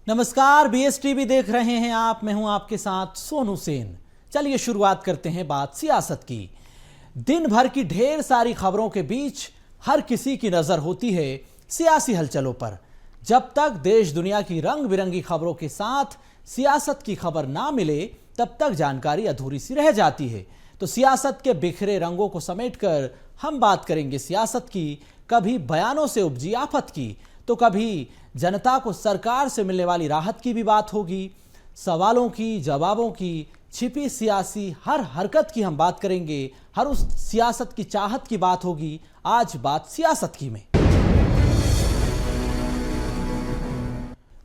नमस्कार, बीएसटीवी देख रहे हैं आप। मैं हूं आपके साथ सोनू सेन। चलिए शुरुआत करते हैं बात सियासत की। दिन भर की ढेर सारी खबरों के बीच हर किसी की नजर होती है सियासी हलचलों पर। जब तक देश दुनिया की रंग बिरंगी खबरों के साथ सियासत की खबर ना मिले तब तक जानकारी अधूरी सी रह जाती है। तो सियासत के बिखरे रंगों को समेटकर हम बात करेंगे सियासत की। कभी बयानों से उपजी आफत की, तो कभी जनता को सरकार से मिलने वाली राहत की भी बात होगी। सवालों की, जवाबों की, छिपी सियासी हर हरकत की हम बात करेंगे। हर उस सियासत की चाहत की बात होगी। आज बात सियासत की में।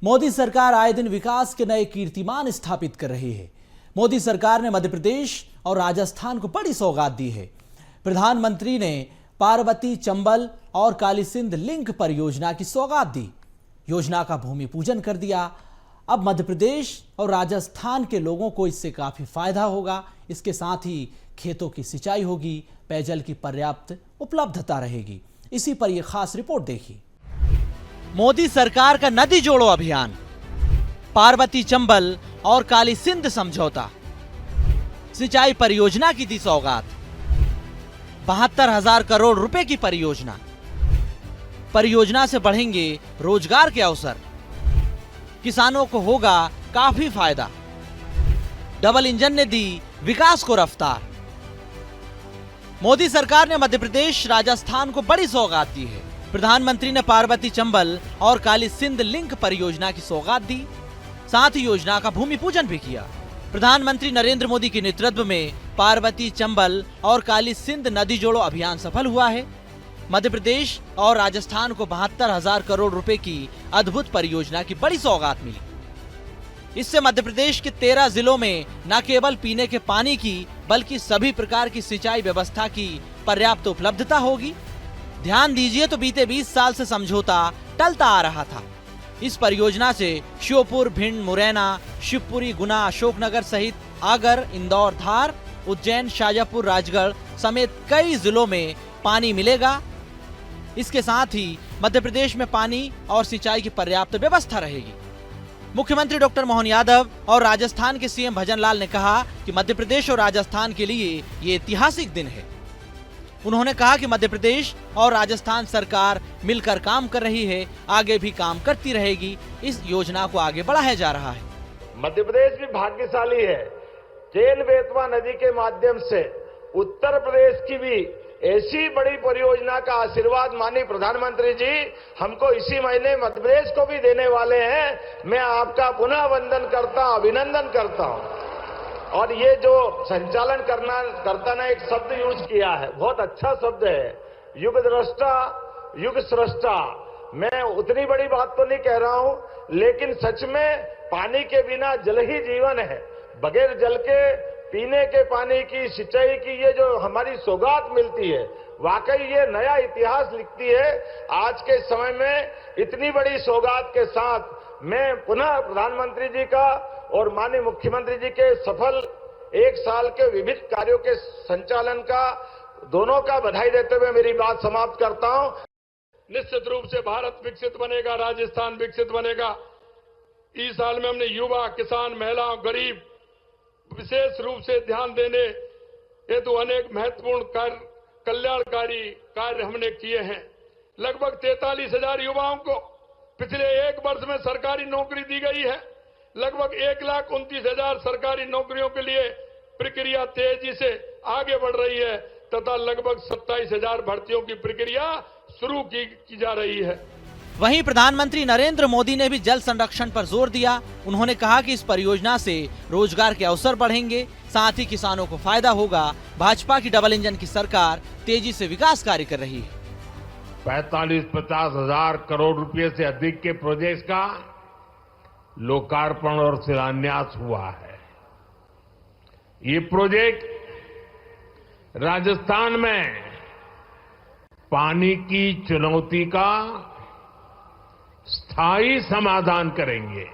मोदी सरकार आए दिन विकास के नए कीर्तिमान स्थापित कर रही है। मोदी सरकार ने मध्य प्रदेश और राजस्थान को बड़ी सौगात दी है। प्रधानमंत्री ने पार्वती चंबल और कालीसिंध लिंक परियोजना की सौगात दी। योजना का भूमि पूजन कर दिया। अब मध्य प्रदेश और राजस्थान के लोगों को इससे काफी फायदा होगा। इसके साथ ही खेतों की सिंचाई होगी, पेयजल की पर्याप्त उपलब्धता रहेगी। इसी पर यह खास रिपोर्ट देखिए। मोदी सरकार का नदी जोड़ो अभियान, पार्वती चंबल और कालीसिंध समझौता, सिंचाई परियोजना की दी सौगात। 72,000 करोड़ रुपए की परियोजना। परियोजना से बढ़ेंगे रोजगार के अवसर, किसानों को होगा काफी फायदा। डबल इंजन ने दी विकास को रफ्तार। मोदी सरकार ने मध्य प्रदेश, राजस्थान को बड़ी सौगात दी है। प्रधानमंत्री ने पार्वती चंबल और कालीसिंध लिंक परियोजना की सौगात दी। साथ ही योजना का भूमि पूजन भी किया। प्रधानमंत्री नरेंद्र मोदी के नेतृत्व में पार्वती चंबल और कालीसिंध नदी जोड़ो अभियान सफल हुआ है। मध्य प्रदेश और राजस्थान को 72,000 करोड़ रुपए की अद्भुत परियोजना की बड़ी सौगात मिली। इससे मध्य प्रदेश के 13 जिलों में न केवल पीने के पानी की बल्कि सभी प्रकार की सिंचाई व्यवस्था की पर्याप्त उपलब्धता होगी। ध्यान दीजिए तो बीते 20 साल से समझौता टलता आ रहा था। इस परियोजना से श्योपुर, भिंड, मुरैना, शिवपुरी, गुना, अशोकनगर सहित आगर, इंदौर, धार, उज्जैन, शाजापुर, राजगढ़ समेत कई जिलों में पानी मिलेगा। इसके साथ ही मध्य प्रदेश में पानी और सिंचाई की पर्याप्त व्यवस्था रहेगी। मुख्यमंत्री डॉक्टर मोहन यादव और राजस्थान के सीएम भजनलाल ने कहा कि मध्य प्रदेश और राजस्थान के लिए ये ऐतिहासिक दिन है। उन्होंने कहा कि मध्य प्रदेश और राजस्थान सरकार मिलकर काम कर रही है, आगे भी काम करती रहेगी। इस योजना को आगे बढ़ाया जा रहा है। मध्य प्रदेश भी भाग्यशाली है। केन बेतवा नदी के माध्यम से उत्तर प्रदेश की भी ऐसी बड़ी परियोजना का आशीर्वाद माननीय प्रधानमंत्री जी हमको इसी महीने मध्य प्रदेश को भी देने वाले हैं। मैं आपका पुनः वंदन करता, अभिनंदन करता हूं। और ये जो संचालन करता ने एक शब्द यूज किया है, बहुत अच्छा शब्द है, युग द्रष्टा, युग स्रष्टा। मैं उतनी बड़ी बात तो नहीं कह रहा हूं, लेकिन सच में पानी के बिना जल ही जीवन है। बगैर जल के पीने के पानी की, सिंचाई की ये जो हमारी सौगात मिलती है, वाकई ये नया इतिहास लिखती है। आज के समय में इतनी बड़ी सौगात के साथ मैं पुनः प्रधानमंत्री जी का और माननीय मुख्यमंत्री जी के सफल 1 साल के विविध कार्यों के संचालन का, दोनों का बधाई देते हुए मेरी बात समाप्त करता हूं। निश्चित रूप से भारत विकसित बनेगा, राजस्थान विकसित बनेगा। इस साल में हमने युवा, किसान, महिलाओं, गरीब विशेष रूप से ध्यान देने हेतु अनेक महत्वपूर्ण कल्याणकारी कार्य हमने किए हैं। लगभग 43,000 युवाओं को पिछले 1 वर्ष में सरकारी नौकरी दी गई है। लगभग 1,29,000 सरकारी नौकरियों के लिए प्रक्रिया तेजी से आगे बढ़ रही है तथा लगभग 27,000 भर्तियों की प्रक्रिया शुरू की जा रही है। वहीं प्रधानमंत्री नरेंद्र मोदी ने भी जल संरक्षण पर जोर दिया। उन्होंने कहा कि इस परियोजना से रोजगार के अवसर बढ़ेंगे, साथ ही किसानों को फायदा होगा। भाजपा की डबल इंजन की सरकार तेजी से विकास कार्य कर रही है। 45-50 हजार करोड़ रुपए से अधिक के प्रोजेक्ट का लोकार्पण और शिलान्यास हुआ है। ये प्रोजेक्ट राजस्थान में पानी की चुनौती का स्थायी समाधान करेंगे।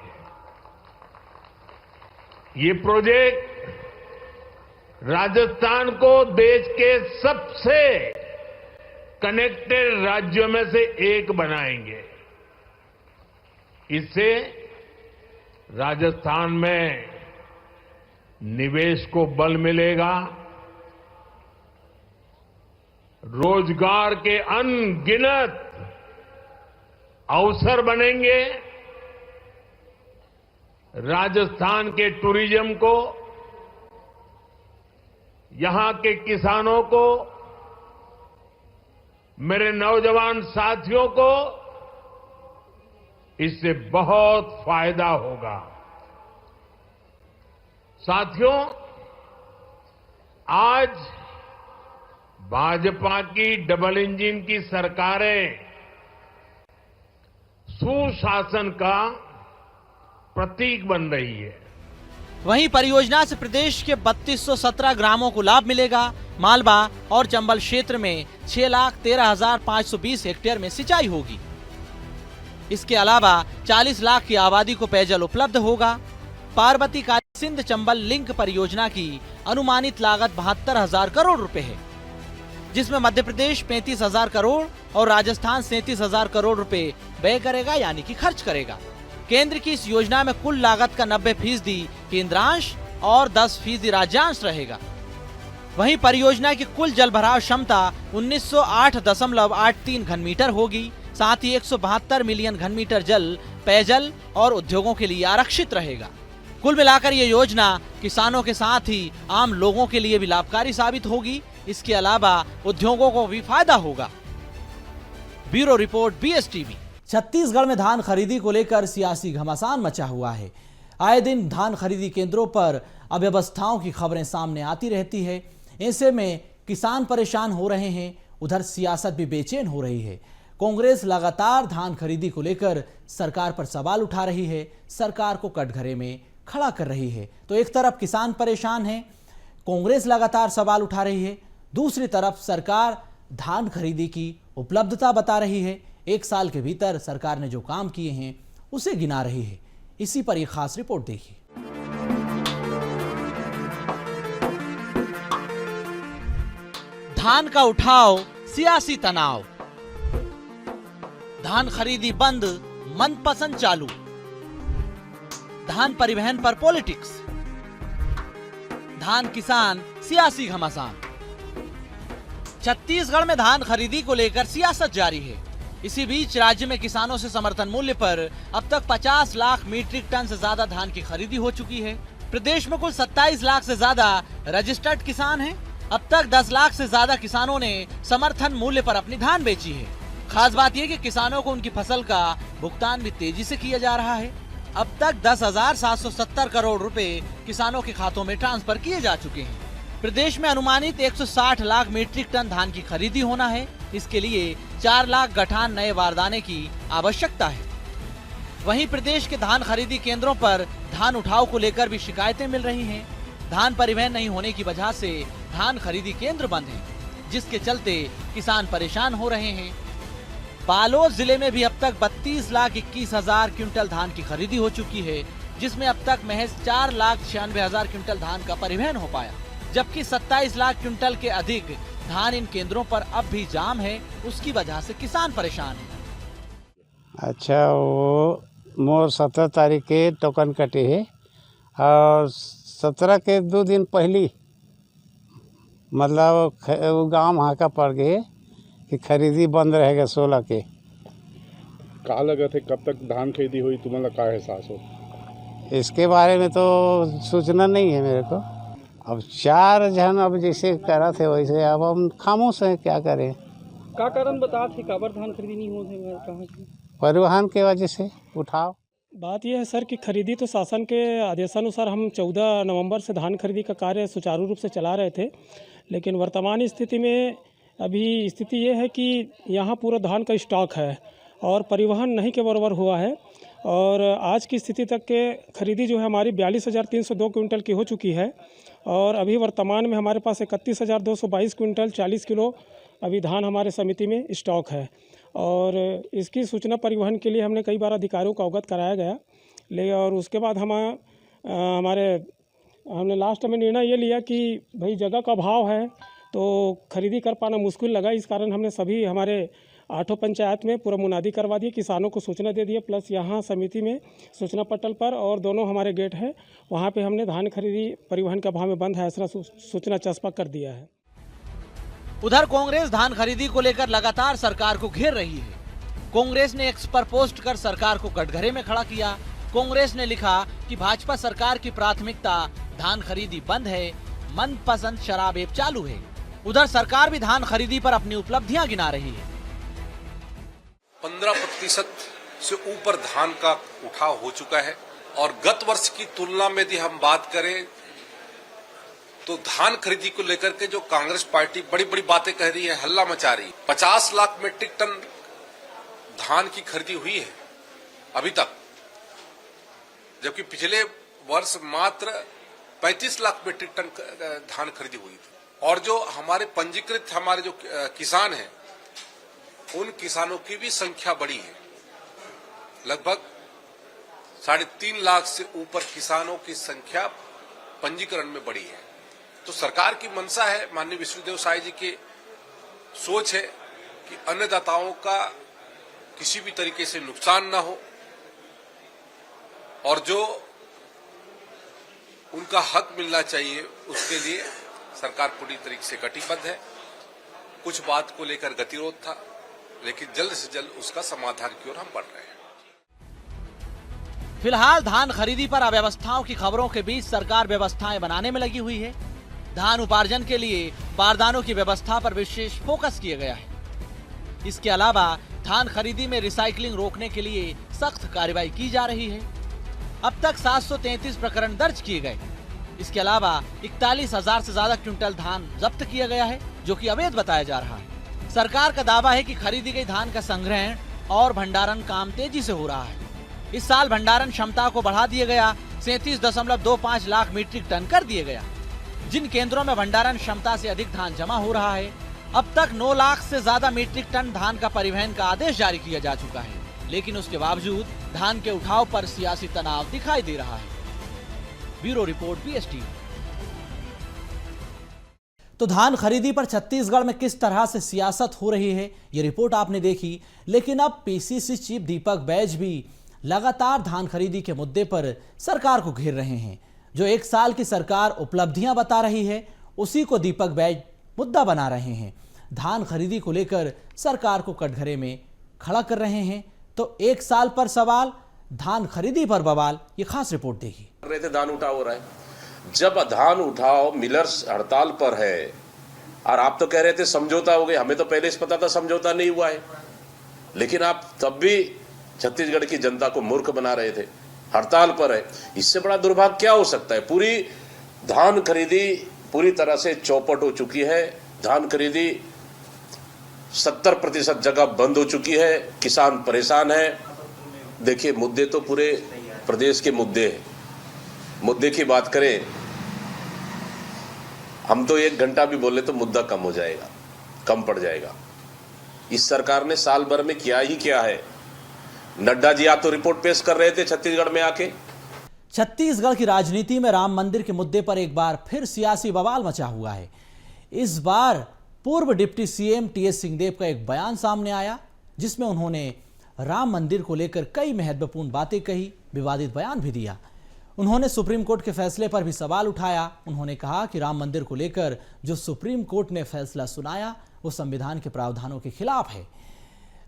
ये प्रोजेक्ट राजस्थान को देश के सबसे कनेक्टेड राज्यों में से एक बनाएंगे। इससे राजस्थान में निवेश को बल मिलेगा, रोजगार के अनगिनत अवसर बनेंगे, राजस्थान के टूरिज्म को, यहां के किसानों को, मेरे नौजवान साथियों को इससे बहुत फायदा होगा। साथियों, आज भाजपा की डबल इंजन की सरकारें सुशासन का प्रतीक बन रही है। वहीं परियोजना से प्रदेश के 3217 ग्रामों को लाभ मिलेगा। मालवा और चंबल क्षेत्र में 6,13,520 हेक्टेयर में सिंचाई होगी। इसके अलावा 40 लाख की आबादी को पेयजल उपलब्ध होगा। पार्वती का सिंध चंबल लिंक परियोजना की अनुमानित लागत 72,000 करोड़ रुपए है, जिसमें मध्य प्रदेश 35,000 करोड़ और राजस्थान 37,000 करोड़ रुपए व्यय करेगा, यानी कि खर्च करेगा। केंद्र की इस योजना में कुल लागत का 90% केंद्रांश और 10% राज्यांश रहेगा। वहीं परियोजना की कुल जल भराव क्षमता 1908.83 घन मीटर होगी। साथ ही 172 मिलियन घन मीटर जल पेयजल और उद्योगों के लिए आरक्षित रहेगा। कुल मिलाकर ये योजना किसानों के साथ ही आम लोगों के लिए भी लाभकारी साबित होगी। इसके अलावा उद्योगों को भी फायदा होगा। Bureau report BSTV। छत्तीसगढ़ में धान खरीदी को लेकर सियासी घमासान मचा हुआ है। आए दिन धान खरीदी केंद्रों पर अव्यवस्थाओं की खबरें सामने आती रहती है। ऐसे में किसान परेशान हो रहे हैं, उधर सियासत भी बेचैन हो रही है। कांग्रेस लगातार धान खरीदी को लेकर सरकार पर सवाल उठा रही है, सरकार को कटघरे में खड़ा कर रही है। तो एक तरफ किसान परेशान है, कांग्रेस लगातार सवाल उठा रही है, दूसरी तरफ सरकार धान खरीदी की उपलब्धता बता रही है। 1 साल के भीतर सरकार ने जो काम किए हैं उसे गिना रही है। इसी पर एक खास रिपोर्ट देखिए। धान का उठाव, सियासी तनाव, धान खरीदी बंद, मनपसंद चालू, धान परिवहन पर पॉलिटिक्स, धान किसान सियासी घमासान। छत्तीसगढ़ में धान खरीदी को लेकर सियासत जारी है। इसी बीच राज्य में किसानों से समर्थन मूल्य पर अब तक 50 लाख मीट्रिक टन से ज्यादा धान की खरीदी हो चुकी है। प्रदेश में कुल 27 लाख से ज्यादा रजिस्टर्ड किसान हैं। अब तक 10 लाख से ज्यादा किसानों ने समर्थन मूल्य पर अपनी धान बेची है। खास बात यह कि किसानों को उनकी फसल का भुगतान भी तेजी से किया जा रहा है। अब तक 10,770 करोड़ रुपए किसानों के खातों में ट्रांसफर किए जा चुके हैं। प्रदेश में अनुमानित 160 लाख मीट्रिक टन धान की खरीदी होना है। इसके लिए 4 लाख गठान नए बारदाने की आवश्यकता है। वहीं प्रदेश के धान खरीदी केंद्रों पर धान उठाव को लेकर भी शिकायतें मिल रही हैं। धान परिवहन नहीं होने की वजह से धान खरीदी केंद्र बंद हैं, जिसके चलते किसान परेशान हो रहे हैं। बालोद जिले में भी अब तक 32,21,000 क्विंटल धान की खरीदी हो चुकी है, जिसमें अब तक महज 4,96,000 क्विंटल धान का परिवहन हो पाया, जबकि 27 लाख क्विंटल के अधिक धान इन केंद्रों पर अब भी जाम है। उसकी वजह से किसान परेशान है। अच्छा, वो मोर 17 तारीख के टोकन कटे है और 17 के 2 दिन पहली मतलब गांव हाका पड़ गए कि खरीदी बंद रहेगा 16 के। कहा लगा थे कब तक धान खरीदी हुई, तुम्हारा क्या एहसास हो? इसके बारे में तो सूचना नहीं है मेरे को। अब 4 जन अब जैसे करा थे वैसे अब हम खामोश हैं, क्या करें। का कारण बता थे काबर धान खरीदी नहीं हो रही? परिवहन के वजह से उठाओ। बात यह है सर कि खरीदी तो शासन के आदेशानुसार हम 14 नवंबर से धान खरीदी का कार्य सुचारू रूप से चला रहे थे, लेकिन वर्तमान स्थिति में अभी स्थिति ये है कि यहाँ पूरा धान का स्टॉक है और परिवहन नहीं के बराबर हुआ है। और आज की स्थिति तक के खरीदी जो है हमारी 42,302 क्विंटल की हो चुकी है और अभी वर्तमान में हमारे पास 31,222 क्विंटल 40 किलो अभी धान हमारे समिति में स्टॉक है। और इसकी सूचना परिवहन के लिए हमने कई बार अधिकारियों को अवगत कराया गया, और उसके बाद हमने लास्ट में निर्णय ये लिया कि भाई जगह का अभाव है तो खरीदी कर पाना मुश्किल लगा। इस कारण हमने सभी हमारे 8 पंचायत में पूरा मुनादी करवा दिए, किसानों को सूचना दे दिए, प्लस यहाँ समिति में सूचना पटल पर और दोनों हमारे गेट है वहाँ पे हमने धान खरीदी परिवहन का भाव में बंद है ऐसा सूचना चस्पा कर दिया है। उधर कांग्रेस धान खरीदी को लेकर लगातार सरकार को घेर रही है। कांग्रेस ने एक्स पर पोस्ट कर सरकार को कटघरे में खड़ा किया। कांग्रेस ने लिखा कि भाजपा सरकार की प्राथमिकता धान खरीदी बंद है, मनपसंद शराब एप चालू है। उधर सरकार भी धान खरीदी पर अपनी उपलब्धियां गिना रही है। 15% से ऊपर धान का उठाव हो चुका है और गत वर्ष की तुलना में यदि हम बात करें तो धान खरीदी को लेकर के जो कांग्रेस पार्टी बड़ी बड़ी बातें कह रही है, हल्ला मचा रही है। 50 लाख मीट्रिक टन धान की खरीदी हुई है अभी तक, जबकि पिछले वर्ष मात्र 35 लाख मीट्रिक टन धान खरीदी हुई थी। और जो हमारे पंजीकृत हमारे जो किसान हैं उन किसानों की भी संख्या बढ़ी है। लगभग 3.5 लाख से ऊपर किसानों की संख्या पंजीकरण में बढ़ी है। तो सरकार की मंशा है, माननीय विष्णुदेव साय जी की सोच है कि अन्नदाताओं का किसी भी तरीके से नुकसान ना हो और जो उनका हक मिलना चाहिए उसके लिए सरकार पूरी तरीके से कटिबद्ध है। कुछ बात को लेकर गतिरोध था, लेकिन जल्द से जल्द उसका समाधान की ओर हम बढ़ रहे हैं। फिलहाल धान खरीदी पर अव्यवस्थाओं की खबरों के बीच सरकार व्यवस्थाएं बनाने में लगी हुई है। धान उपार्जन के लिए बारदानों की व्यवस्था पर विशेष फोकस किया गया है। इसके अलावा धान खरीदी में रिसाइकलिंग रोकने के लिए सख्त कार्रवाई की जा रही है। अब तक 733 प्रकरण दर्ज किए गए। इसके अलावा 41,000 से ज्यादा क्विंटल धान जब्त किया गया है, जो कि अवैध बताया जा रहा है। सरकार का दावा है कि खरीदी गई धान का संग्रहण और भंडारण काम तेजी से हो रहा है। इस साल भंडारण क्षमता को बढ़ा दिया गया, 37.25 लाख मीट्रिक टन कर दिया गया। जिन केंद्रों में भंडारण क्षमता से अधिक धान जमा हो रहा है, अब तक 9 लाख से ज्यादा मीट्रिक टन धान का परिवहन का आदेश जारी किया जा चुका है, लेकिन उसके बावजूद धान के उठाव पर सियासी तनाव दिखाई दे रहा है। Bureau report BST। तो धान खरीदी पर छत्तीसगढ़ में किस तरह से सियासत हो रही है, ये रिपोर्ट आपने देखी। लेकिन अब PCC चीफ दीपक बैज भी लगातार धान खरीदी के मुद्दे पर सरकार को घेर रहे हैं। जो एक साल की सरकार उपलब्धियां बता रही है, उसी को दीपक बैज मुद्दा बना रहे हैं। धान खरीदी को लेकर सरकार को कटघरे में खड़ा कर रहे हैं। तो एक साल पर सवाल, धान खरीदी पर बवाल, ये खास रिपोर्ट देखिए। रहे थे धान उठाव हो रहा है। जब धान उठाव मिलर्स हड़ताल पर है और आप तो कह रहे थे समझौता हो गया, हमें तो पहले से पता था समझौता नहीं हुआ है, लेकिन आप तब भी छत्तीसगढ़ की जनता को मूर्ख बना रहे थे। हड़ताल पर है, इससे बड़ा दुर्भाग्य क्या हो सकता है। पूरी धान खरीदी पूरी तरह से चौपट हो चुकी है। धान खरीदी 70% जगह बंद हो चुकी है। किसान परेशान है। देखिए, मुद्दे तो पूरे प्रदेश के मुद्दे हैं। मुद्दे की बात करें, हम तो 1 घंटा भी बोले तो मुद्दा कम हो जाएगा, कम पड़ जाएगा। इस सरकार ने साल भर में किया ही क्या है। नड्डा जी आप तो रिपोर्ट पेश कर रहे थे छत्तीसगढ़ में आके। छत्तीसगढ़ की राजनीति में राम मंदिर के मुद्दे पर एक बार फिर सियासी बवाल मचा हुआ है। इस बार पूर्व डिप्टी CM TS सिंहदेव का एक बयान सामने आया, जिसमें उन्होंने राम मंदिर को लेकर कई महत्वपूर्ण बातें कही, विवादित बयान भी दिया। उन्होंने सुप्रीम कोर्ट के फैसले पर भी सवाल उठाया। उन्होंने कहा कि राम मंदिर को लेकर जो सुप्रीम कोर्ट ने फैसला सुनाया वो संविधान के प्रावधानों के खिलाफ है।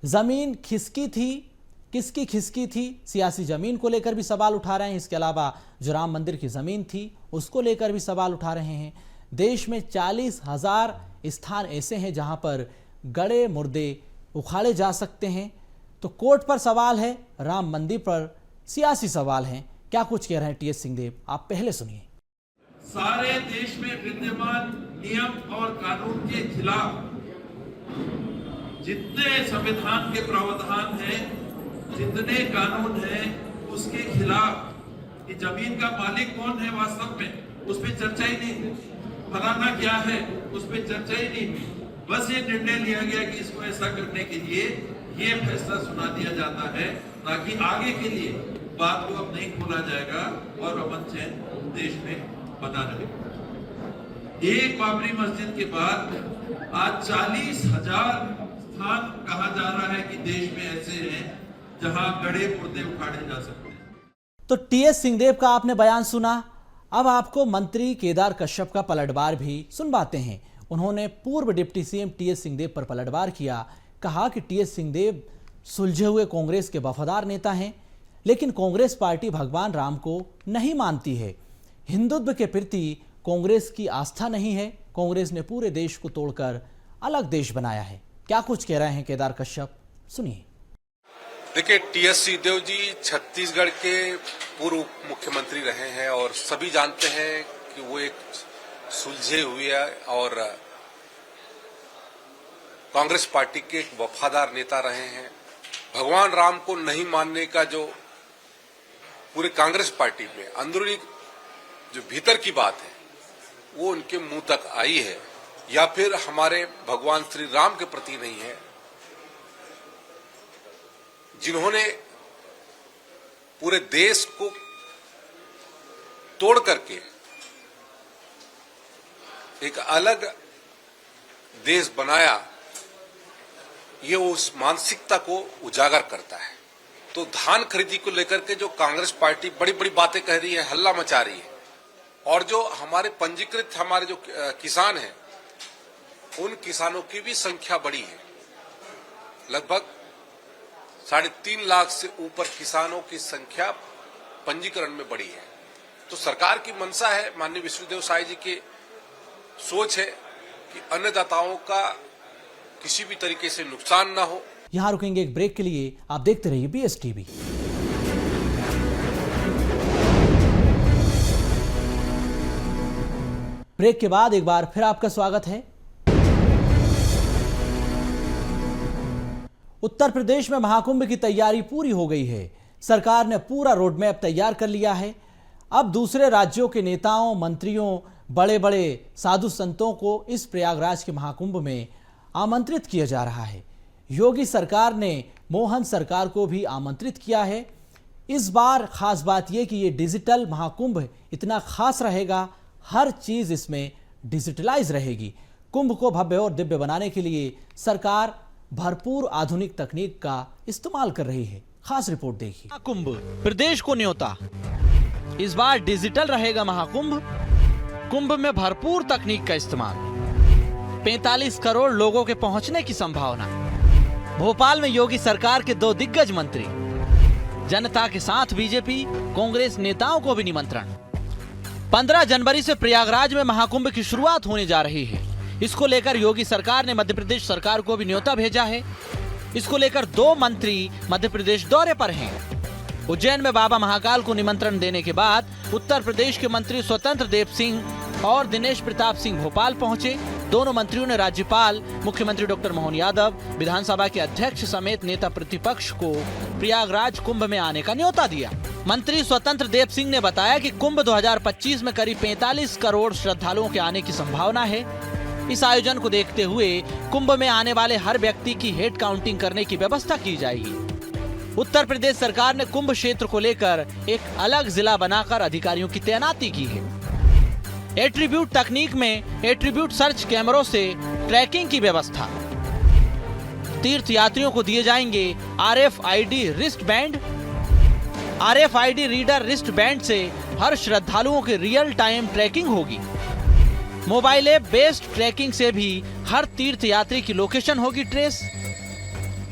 जमीन खिसकी थी, किसकी खिसकी थी, सियासी जमीन को लेकर भी सवाल उठा रहे हैं। इसके अलावा जो राम मंदिर की जमीन थी उसको लेकर भी सवाल उठा रहे हैं। देश में 40,000 स्थान ऐसे हैं जहां पर गड़े मुर्दे उखाड़े जा सकते हैं। तो कोर्ट पर सवाल है, राम मंदिर पर सियासी सवाल है। क्या कुछ कह रहे हैं TS सिंहदेव, आप पहले सुनिए। सारे देश में विद्यमान नियम और कानून के खिलाफ जितने संविधान के प्रावधान हैं, जितने कानून हैं, उसके खिलाफ ये जमीन का मालिक कौन है वास्तव में, उस पर चर्चा ही नहीं। फलाना क्या है, उस पर चर्चा ही नहीं। बस ये निर्णय लिया गया कि इसको ऐसा करने के लिए ये फैसला सुना दिया जाता है, ताकि आगे के लिए बात को अब नहीं खोला जाएगा और अमन चैन देश में बना रहे। एक बाबरी मस्जिद के बाद आज 40,000 स्थान कहा जा रहा है कि देश में ऐसे हैं जहां गड़े पुर्दे उखाड़े जा सकते हैं। तो टीएस सिंहदेव का आपने बयान सुना। अब आपको मंत्री केदार कश्यप का पलटवार भी सुनवाते हैं। उन्होंने पूर्व डिप्टी सीएम टीएस सिंहदेव पर पलटवार किया। कहा कि टीएस सिंहदेव सुलझे हुए कांग्रेस के वफादार नेता हैं, लेकिन कांग्रेस पार्टी भगवान राम को नहीं मानती है। हिंदुत्व के प्रति कांग्रेस की आस्था नहीं है। कांग्रेस ने पूरे देश को तोड़कर अलग देश बनाया है। क्या कुछ कह रहे हैं केदार कश्यप, सुनिए। देखिए, टीएस सिंहदेव जी छत्तीसगढ़ के पूर्व मुख्यमंत्री रहे हैं और सभी जानते हैं कि वो एक सुलझे हुए और कांग्रेस पार्टी के एक वफादार नेता रहे हैं। भगवान राम को नहीं मानने का जो पूरे कांग्रेस पार्टी में अंदरूनी जो भीतर की बात है वो उनके मुंह तक आई है, या फिर हमारे भगवान श्री राम के प्रति नहीं है, जिन्होंने पूरे देश को तोड़ करके एक अलग देश बनाया, ये उस मानसिकता को उजागर करता है। तो धान खरीदी को लेकर के जो कांग्रेस पार्टी बड़ी बड़ी बातें कह रही है, हल्ला मचा रही है, और जो हमारे पंजीकृत हमारे जो किसान हैं उन किसानों की भी संख्या बड़ी है। लगभग 3.5 लाख से ऊपर किसानों की संख्या पंजीकरण में बढ़ी है। तो सरकार की मंशा है, माननीय विष्णुदेव साय जी की सोच है कि अन्नदाताओं का किसी भी तरीके से नुकसान ना हो। यहां रुकेंगे एक ब्रेक के लिए। आप देखते रहिए BSTV। ब्रेक के बाद एक बार फिर आपका स्वागत है। उत्तर प्रदेश में महाकुंभ की तैयारी पूरी हो गई है। सरकार ने पूरा रोडमैप तैयार कर लिया है। अब दूसरे राज्यों के नेताओं, मंत्रियों, बड़े बड़े साधु संतों को इस प्रयागराज के महाकुंभ में आमंत्रित किया जा रहा है। योगी सरकार ने मोहन सरकार को भी आमंत्रित किया है। इस बार खास बात यह कि ये डिजिटल महाकुंभ इतना खास रहेगा, हर चीज इसमें डिजिटलाइज रहेगी। कुंभ को भव्य और दिव्य बनाने के लिए सरकार भरपूर आधुनिक तकनीक का इस्तेमाल कर रही है। खास रिपोर्ट देखिए। महाकुंभ प्रदेश को न्योता। इस बार डिजिटल रहेगा महाकुंभ। कुंभ में भरपूर तकनीक का इस्तेमाल। 45 करोड़ लोगों के पहुंचने की संभावना। भोपाल में योगी सरकार के 2 दिग्गज मंत्री। जनता के साथ बीजेपी, कांग्रेस नेताओं को भी निमंत्रण। 15 जनवरी से प्रयागराज में महाकुंभ की शुरुआत होने जा रही है। इसको लेकर योगी सरकार ने मध्य प्रदेश सरकार को भी न्योता भेजा है। इसको लेकर 2 मंत्री मध्य प्रदेश दौरे पर हैं। उज्जैन में बाबा महाकाल को निमंत्रण देने के बाद उत्तर प्रदेश के मंत्री स्वतंत्र देव सिंह और दिनेश प्रताप सिंह भोपाल पहुंचे। दोनों मंत्रियों ने राज्यपाल, मुख्यमंत्री डॉक्टर मोहन यादव, विधानसभा के अध्यक्ष समेत नेता प्रतिपक्ष को प्रयागराज कुंभ में आने का न्योता दिया। मंत्री स्वतंत्र देव सिंह ने बताया कि कुंभ 2025 में करीब 45 करोड़ श्रद्धालुओं के आने की संभावना है। इस आयोजन को देखते हुए कुंभ में आने वाले हर व्यक्ति की हेड काउंटिंग करने की व्यवस्था की जाएगी। उत्तर प्रदेश सरकार ने कुंभ क्षेत्र को लेकर एक अलग जिला बनाकर अधिकारियों की तैनाती की है। एट्रीब्यूट तकनीक में एट्रीब्यूट सर्च कैमरों से ट्रैकिंग की व्यवस्था। तीर्थ यात्रियों को दिए जाएंगे RFID wrist band. RFID reader wrist band से हर श्रद्धालुओं की रियल टाइम ट्रैकिंग होगी। मोबाइल ऐप बेस्ड ट्रैकिंग से भी हर तीर्थ यात्री की लोकेशन होगी ट्रेस।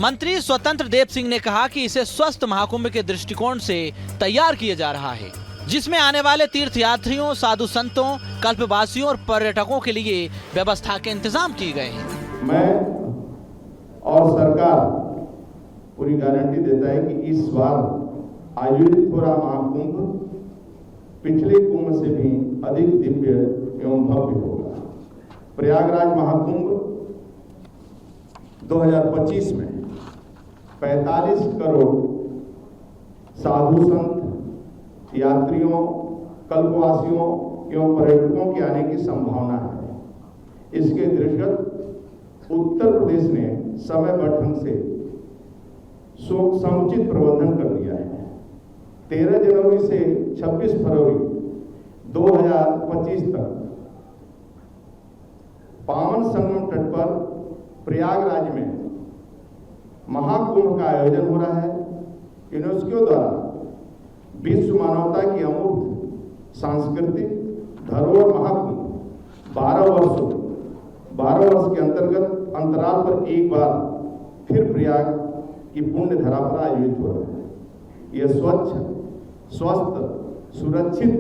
मंत्री स्वतंत्र देव सिंह ने कहा कि इसे स्वस्थ महाकुंभ के दृष्टिकोण से तैयार किया जा रहा है, जिसमें आने वाले तीर्थ यात्रियों, साधु संतों, कल्पवासियों और पर्यटकों के लिए व्यवस्था के इंतजाम किए गए हैं। मैं और सरकार पूरी गारंटी देता है कि इस बार आयोजित हो रहा महाकुंभ पिछले कुंभ से भी अधिक दिव्य एवं भव्य होगा। प्रयागराज महाकुंभ 2025 में 45 करोड़ साधु संत, यात्रियों, कल्पवासियों एवं पर्यटकों के आने की संभावना है। इसके दृष्टिगत उत्तर प्रदेश ने समयबद्ध ढंग से समुचित प्रबंधन कर लिया है। 13 जनवरी से 26 फरवरी 2025 तक पावन संगम तट पर प्रयागराज में महाकुंभ का आयोजन हो रहा है। यूनेस्को द्वारा विश्व मानवता की अमूर्त सांस्कृतिक धरोहर महाकुंभ 12 वर्ष के अंतराल पर एक बार फिर प्रयाग की पुण्य धरा पर आयोजित हो रहा है। यह स्वच्छ, स्वस्थ, सुरक्षित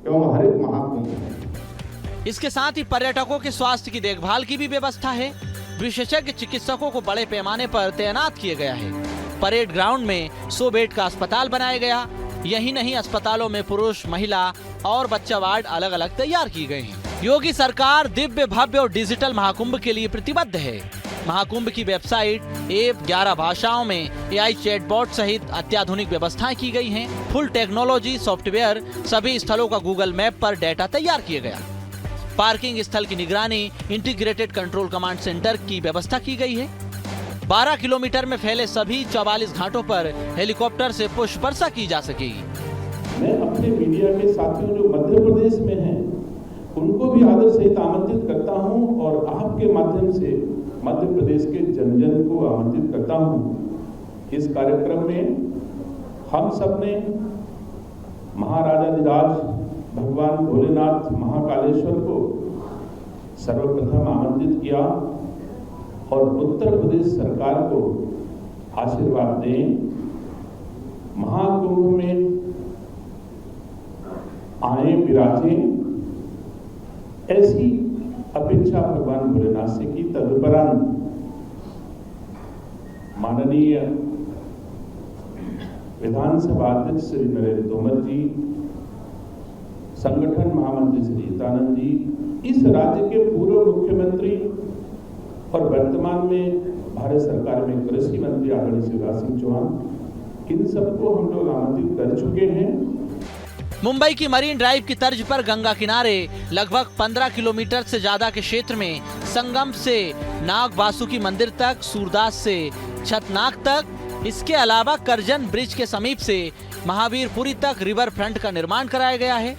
एवं हरित महाकुंभ है। इसके साथ ही पर्यटकों के स्वास्थ्य की देखभाल की भी व्यवस्था है। विशेषज्ञ चिकित्सकों को बड़े पैमाने पर तैनात किया गया है। परेड ग्राउंड में 100 बेड का अस्पताल बनाया गया। यही नहीं, अस्पतालों में पुरुष, महिला और बच्चा वार्ड अलग अलग तैयार किए गए हैं। योगी सरकार दिव्य, भव्य और डिजिटल महाकुंभ के लिए प्रतिबद्ध है। महाकुंभ की वेबसाइट, ऐप 11 भाषाओं में AI चैटबॉट सहित अत्याधुनिक व्यवस्थाएं की गई हैं। फुल टेक्नोलॉजी सॉफ्टवेयर, सभी स्थलों का गूगल मैप पर डेटा तैयार किया गया। पार्किंग स्थल की निगरानी इंटीग्रेटेड कंट्रोल कमांड सेंटर की व्यवस्था की गई है। 12 किलोमीटर में फैले सभी 44 घाटों पर हेलीकॉप्टर से पुष्प वर्षा की जा सकेगी। मैं अपने मीडिया के साथियों जो मध्य प्रदेश में हैं, उनको भी आदर सहित आमंत्रित करता हूं और आपके माध्यम से मध्य प्रदेश के जन जन को आमंत्रित करता हूं। इस कार्यक्रम में हम सब ने महाराजाधिराज भगवान भोलेनाथ महाकालेश्वर को सर्वप्रथम आमंत्रित किया और उत्तर प्रदेश सरकार को आशीर्वाद दें। महाकुंभ में आए विराजें, ऐसी अपेक्षा भगवान भोलेनाथ से की। तदुपरांत माननीय विधानसभा अध्यक्ष श्री नरेंद्र तोमर जी, संगठन महामंत्री श्री हितानंद जी, इस राज्य के पूर्व मुख्यमंत्री और वर्तमान में भारत सरकार में कृषि मंत्री आदरणीय शिवराज सिंह चौहान, इन सबको हम लोग आमंत्रित कर चुके हैं। मुंबई की मरीन ड्राइव की तर्ज पर गंगा किनारे लगभग 15 किलोमीटर से ज्यादा के क्षेत्र में संगम से नाग बासुकी मंदिर तक, सूरदास से छतनाग तक, इसके अलावा करजन ब्रिज के समीप से महावीरपुरी तक रिवर फ्रंट का निर्माण कराया गया है।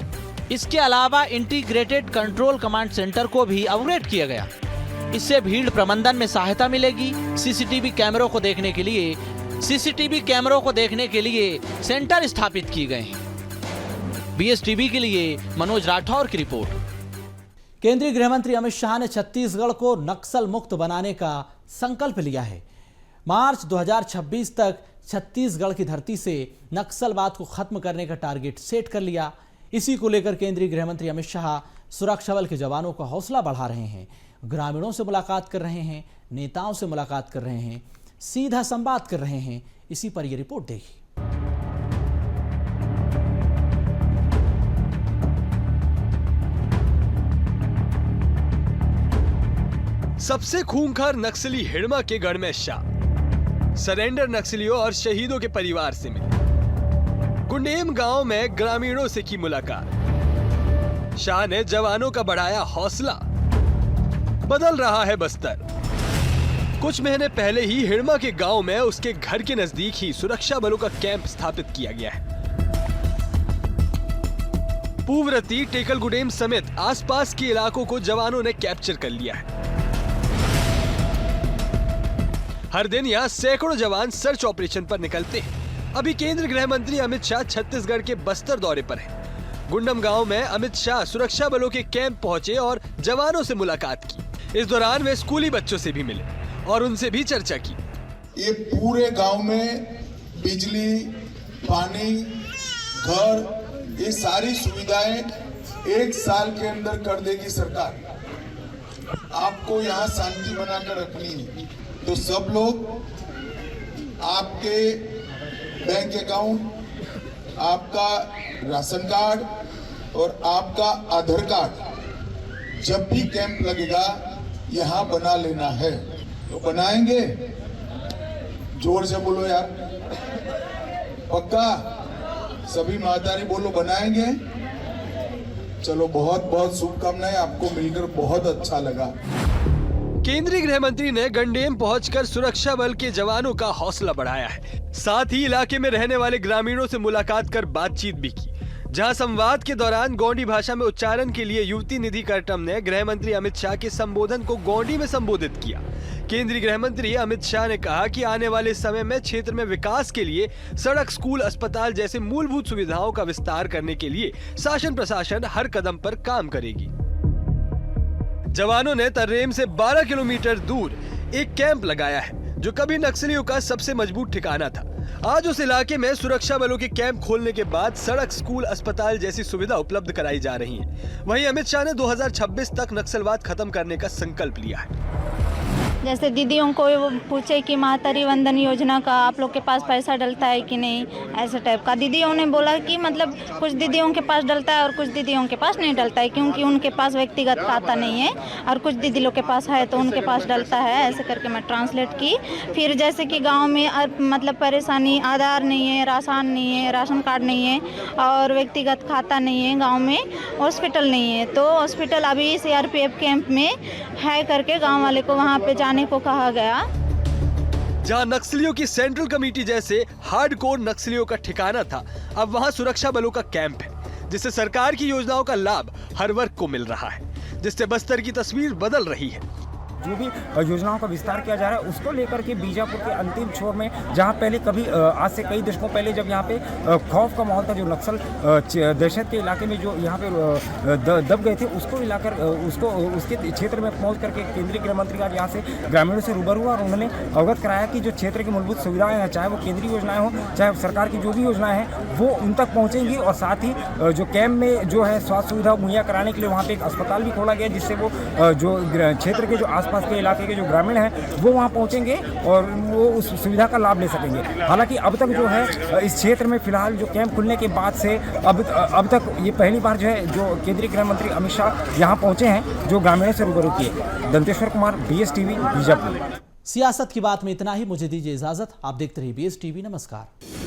इसके अलावा इंटीग्रेटेड कंट्रोल कमांड सेंटर को भी अपग्रेड किया गया। इससे भीड़ प्रबंधन में सहायता मिलेगी। सीसीटीवी कैमरों को देखने के लिए सेंटर स्थापित किए गए हैं। BSTV के लिए मनोज राठौर की रिपोर्ट। केंद्रीय गृह मंत्री अमित शाह ने छत्तीसगढ़ को नक्सल मुक्त बनाने का संकल्प लिया है। मार्च 2026 तक छत्तीसगढ़ की धरती से नक्सलवाद को खत्म करने का टारगेट सेट कर लिया। इसी को लेकर केंद्रीय गृह मंत्री अमित शाह सुरक्षा बल के जवानों का हौसला बढ़ा रहे हैं। ग्रामीणों से मुलाकात कर रहे हैं, नेताओं से मुलाकात कर रहे हैं, सीधा संवाद कर रहे हैं। इसी पर यह रिपोर्ट देखिए। सबसे खूंखार नक्सली हिड़मा के गढ़ में शाह सरेंडर नक्सलियों और शहीदों के परिवार से मिले। गुंडेम गांव में ग्रामीणों से की मुलाकात। शाह ने जवानों का बढ़ाया हौसला। बदल रहा है बस्तर। कुछ महीने पहले ही हिड़मा के गांव में उसके घर के नजदीक ही सुरक्षा बलों का कैंप स्थापित किया गया है। पूवरती, टेकल गुडेम समेत आसपास के इलाकों को जवानों ने कैप्चर कर लिया है। हर दिन यहाँ सैकड़ों जवान सर्च ऑपरेशन पर निकलते हैं। अभी केंद्रीय गृह मंत्री अमित शाह छत्तीसगढ़ के बस्तर दौरे पर हैं। गुंडम गांव में अमित शाह सुरक्षा बलों के कैंप पहुंचे और जवानों से मुलाकात की। इस दौरान वे स्कूली बच्चों से भी मिले और उनसे भी चर्चा की। ये पूरे गांव में बिजली, पानी, घर, ये सारी सुविधाएं 1 साल के अंदर कर देगी सरकार। आपको यहाँ शांति बनाकर रखनी है, तो सब लोग आपके बैंक अकाउंट, आपका राशन कार्ड और आपका आधार कार्ड जब भी कैंप लगेगा यहाँ बना लेना है। तो बनाएंगे? जोर से बोलो यार, पक्का? सभी मातारी बोलो बनाएंगे। चलो, बहुत बहुत शुभकामनाएं। आपको मिलकर बहुत अच्छा लगा। केंद्रीय गृह मंत्री ने गंडेम पहुंचकर सुरक्षा बल के जवानों का हौसला बढ़ाया है। साथ ही इलाके में रहने वाले ग्रामीणों से मुलाकात कर बातचीत भी की, जहां संवाद के दौरान गोंडी भाषा में उच्चारण के लिए युवती निधि करटम ने गृह मंत्री अमित शाह के संबोधन को गोंडी में संबोधित किया। केंद्रीय गृह मंत्री अमित शाह ने कहा कि आने वाले समय में क्षेत्र में विकास के लिए सड़क, स्कूल, अस्पताल जैसे मूलभूत सुविधाओं का विस्तार करने के लिए शासन प्रशासन हर कदम पर काम करेगी। जवानों ने तर्रेम से 12 किलोमीटर दूर एक कैंप लगाया है जो कभी नक्सलियों का सबसे मजबूत ठिकाना था। आज उस इलाके में सुरक्षा बलों के कैंप खोलने के बाद सड़क, स्कूल, अस्पताल जैसी सुविधा उपलब्ध कराई जा रही है। वहीं अमित शाह ने 2026 तक नक्सलवाद खत्म करने का संकल्प लिया है। जैसे दीदियों को वो पूछे कि मातरी वंदन योजना का आप लोग के पास पैसा डलता है कि नहीं, ऐसे टाइप का। दीदियों ने बोला कि मतलब कुछ दीदियों के पास डलता है और कुछ दीदियों के पास नहीं डलता है, क्योंकि उनके पास व्यक्तिगत खाता नहीं है, और कुछ दीदी लोग के पास है तो उनके पास डलता है। ऐसे करके मैं ट्रांसलेट की। फिर जैसे कि गाँव में मतलब परेशानी, आधार नहीं है, राशन कार्ड नहीं है और व्यक्तिगत खाता नहीं है, गाँव में हॉस्पिटल नहीं है, तो हॉस्पिटल अभी CRPF कैंप में है करके गाँव वाले को वहाँ पे जाने को कहा गया। जहां नक्सलियों की सेंट्रल कमेटी जैसे हार्डकोर नक्सलियों का ठिकाना था, अब वहां सुरक्षा बलों का कैंप है, जिससे सरकार की योजनाओं का लाभ हर वर्ग को मिल रहा है, जिससे बस्तर की तस्वीर बदल रही है। जो भी योजनाओं का विस्तार किया जा रहा है उसको लेकर के बीजापुर के अंतिम छोर में, जहां पहले कभी आज से कई दशकों पहले जब यहाँ पे खौफ का माहौल था, जो नक्सल दहशत के इलाके में जो यहाँ पे दब गए थे, उसको मिलाकर उसको उसके क्षेत्र में पहुँच करके केंद्रीय गृह मंत्री आज यहाँ से ग्रामीणों से रूबरू हुआ और उन्होंने अवगत कराया कि जो क्षेत्र की मूलभूत सुविधाएं हैं, चाहे वो केंद्रीय योजनाएं हो, चाहे सरकार की जो भी योजनाएं हैं, वो उन तक पहुँचेंगी। और साथ ही जो कैंप में जो है स्वास्थ्य सुविधा मुहैया कराने के लिए वहाँ पे एक अस्पताल भी खोला गया, जिससे वो जो क्षेत्र के जो आसपास के इलाके के जो ग्रामीण हैं वो वहाँ पहुँचेंगे और वो उस सुविधा का लाभ ले सकेंगे। हालांकि अब तक जो है इस क्षेत्र में फिलहाल जो कैंप खुलने के बाद से अब तक ये पहली बार जो है जो केंद्रीय गृह मंत्री अमित शाह यहाँ पहुँचे हैं, जो ग्रामीणों से रूबरू किए। दंतेश्वर कुमार, BSTV, बीजापुर। सियासत की बात में इतना ही। मुझे दीजिए इजाजत। आप देखते रहिए BSTV। नमस्कार।